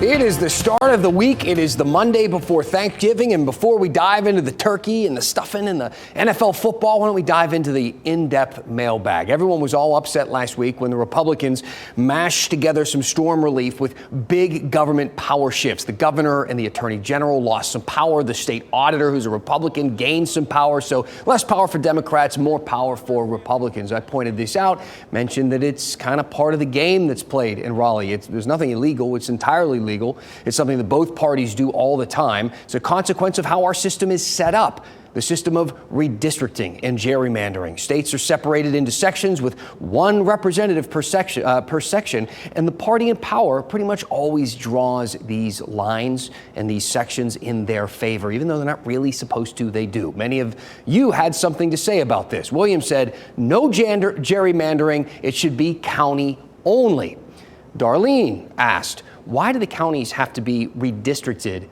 It is the start of the week. It is the Monday before Thanksgiving. And before we dive into the turkey and the stuffing and the NFL football, why don't we dive into the in-depth mailbag? Everyone was all upset last week when the Republicans mashed together some storm relief with big government power shifts. The governor and the attorney general lost some power. The state auditor, who's a Republican, gained some power. So less power for Democrats, more power for Republicans. I pointed this out, mentioned that it's kind of part of the game that's played in Raleigh. There's nothing illegal. It's entirely legal. It's something that both parties do all the time. It's a consequence of how our system is set up. The system of redistricting and gerrymandering. States are separated into sections with one representative per section, and the party in power pretty much always draws these lines and these sections in their favor. Even though they're not really supposed to, they do. Many of you had something to say about this. William said, no gerrymandering, it should be county only. Darlene asked, why do the counties have to be redistricted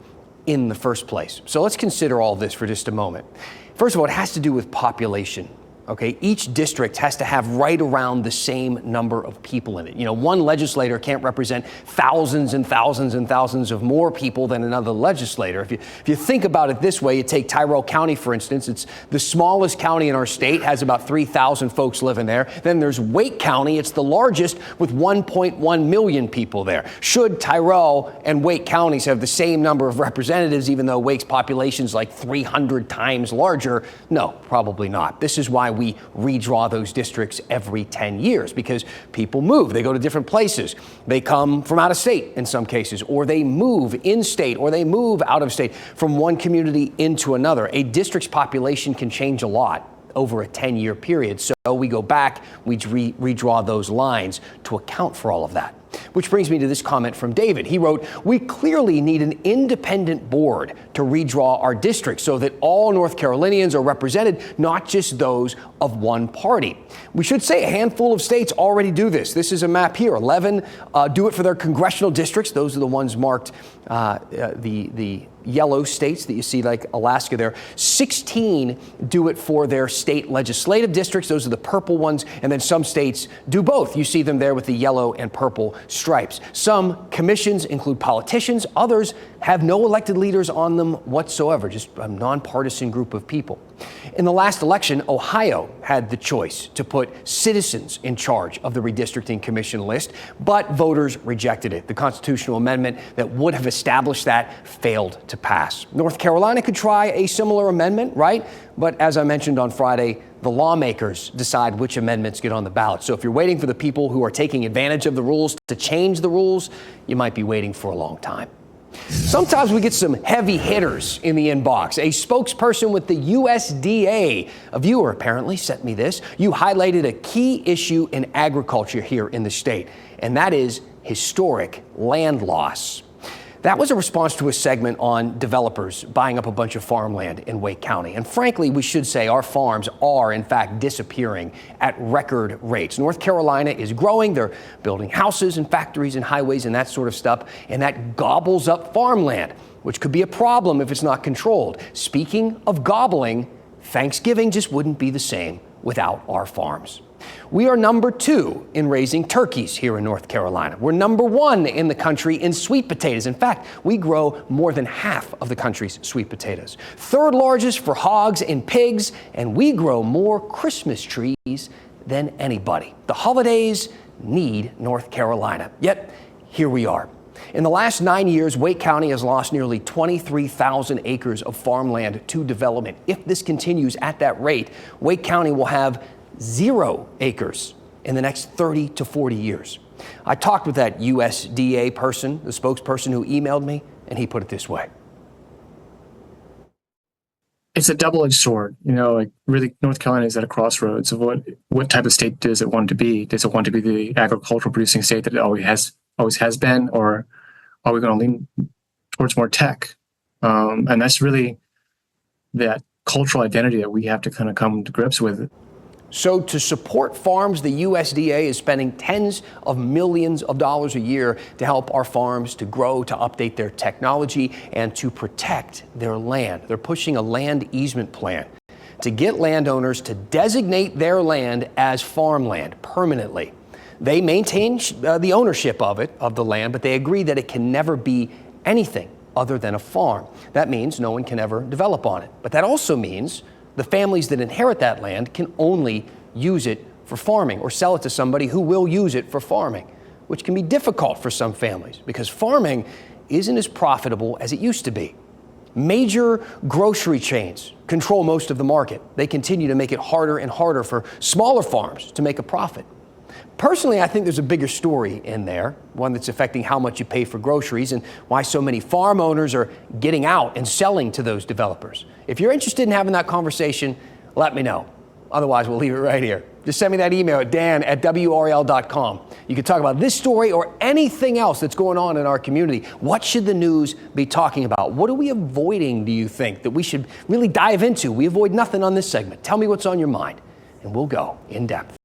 in the first place? So let's consider all this for just a moment. First of all, it has to do with population. Okay, each district has to have right around the same number of people in it. You know, one legislator can't represent thousands and thousands and thousands of more people than another legislator. If you think about it this way, you take Tyrell County, for instance. It's the smallest county in our state, has about 3,000 folks living there. Then there's Wake County. It's the largest with 1.1 million people there. Should Tyrell and Wake counties have the same number of representatives, even though Wake's population is like 300 times larger? No, probably not. This is why we redraw those districts every 10 years, because people move. They go to different places. They come from out of state in some cases, or they move in state, or they move out of state from one community into another. A district's population can change a lot over a 10-year period. So we go back, we redraw those lines to account for all of that. Which brings me to this comment from David. He wrote, we clearly need an independent board to redraw our districts so that all North Carolinians are represented, not just those of one party. We should say a handful of states already do this. This is a map here. 11 do it for their congressional districts. Those are the ones marked the yellow states that you see, like Alaska there. 16 do it for their state legislative districts. Those are the purple ones. And then some states do both. You see them there with the yellow and purple stripes. Some commissions include politicians. Others have no elected leaders on them whatsoever, just a nonpartisan group of people. In the last election, Ohio had the choice to put citizens in charge of the redistricting commission list, but voters rejected it. The constitutional amendment that would have established that failed to pass. North Carolina could try a similar amendment, right? But as I mentioned on Friday, the lawmakers decide which amendments get on the ballot. So if you're waiting for the people who are taking advantage of the rules to change the rules, you might be waiting for a long time. Sometimes we get some heavy hitters in the inbox. A spokesperson with the USDA, a viewer apparently, sent me this. You highlighted a key issue in agriculture here in the state, and that is historic land loss. That was a response to a segment on developers buying up a bunch of farmland in Wake County. And frankly, we should say our farms are, in fact, disappearing at record rates. North Carolina is growing. They're building houses and factories and highways and that sort of stuff. And that gobbles up farmland, which could be a problem if it's not controlled. Speaking of gobbling, Thanksgiving just wouldn't be the same without our farms. We are number 2 in raising turkeys here in North Carolina. We're number 1 in the country in sweet potatoes. In fact, we grow more than half of the country's sweet potatoes. 3rd largest for hogs and pigs, and we grow more Christmas trees than anybody. The holidays need North Carolina. Yet, here we are. In the last 9 years, Wake County has lost nearly 23,000 acres of farmland to development. If this continues at that rate, Wake County will have 0 acres in the next 30 to 40 years. I talked with that USDA person, the spokesperson who emailed me, and he put it this way. It's a double-edged sword. You know, like really North Carolina is at a crossroads of what type of state does it want to be? Does it want to be the agricultural producing state that it always has been, or are we going to lean towards more tech? And that's really that cultural identity that we have to kind of come to grips with. So to support farms, the USDA is spending tens of millions of dollars a year to help our farms to grow, to update their technology, and to protect their land. They're pushing a land easement plan to get landowners to designate their land as farmland permanently. They maintain the ownership of the land, but they agree that it can never be anything other than a farm. That means no one can ever develop on it. But that also means the families that inherit that land can only use it for farming or sell it to somebody who will use it for farming, which can be difficult for some families because farming isn't as profitable as it used to be. Major grocery chains control most of the market. They continue to make it harder and harder for smaller farms to make a profit. Personally, I think there's a bigger story in there, one that's affecting how much you pay for groceries and why so many farm owners are getting out and selling to those developers. If you're interested in having that conversation, let me know. Otherwise, we'll leave it right here. Just send me that email at dan@WRAL.com. You can talk about this story or anything else that's going on in our community. What should the news be talking about? What are we avoiding, do you think, that we should really dive into? We avoid nothing on this segment. Tell me what's on your mind, and we'll go in depth.